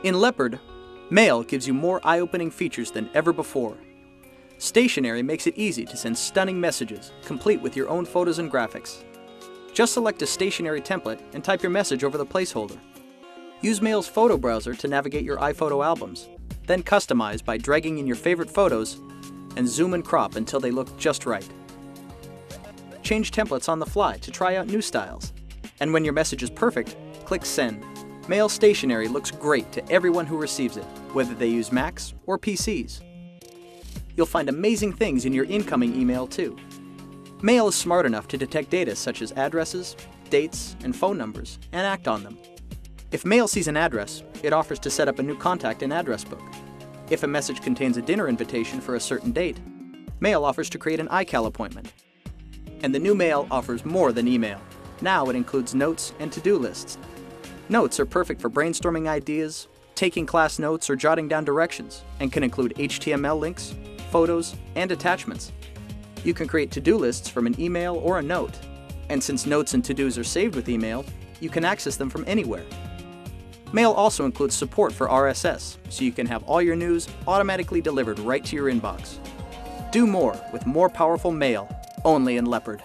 In Leopard, Mail gives you more eye-opening features than ever before. Stationery makes it easy to send stunning messages, complete with your own photos and graphics. Just select a stationery template and type your message over the placeholder. Use Mail's photo browser to navigate your iPhoto albums, then customize by dragging in your favorite photos and zoom and crop until they look just right. Change templates on the fly to try out new styles. And when your message is perfect, click Send. Mail stationery looks great to everyone who receives it, whether they use Macs or PCs. You'll find amazing things in your incoming email too. Mail is smart enough to detect data such as addresses, dates, and phone numbers, and act on them. If Mail sees an address, it offers to set up a new contact in Address Book. If a message contains a dinner invitation for a certain date, Mail offers to create an iCal appointment. And the new Mail offers more than email. Now it includes notes and to-do lists. Notes are perfect for brainstorming ideas, taking class notes, or jotting down directions, and can include HTML links, photos, and attachments. You can create to-do lists from an email or a note. And since notes and to-dos are saved with email, you can access them from anywhere. Mail also includes support for RSS, so you can have all your news automatically delivered right to your inbox. Do more with more powerful Mail, only in Leopard.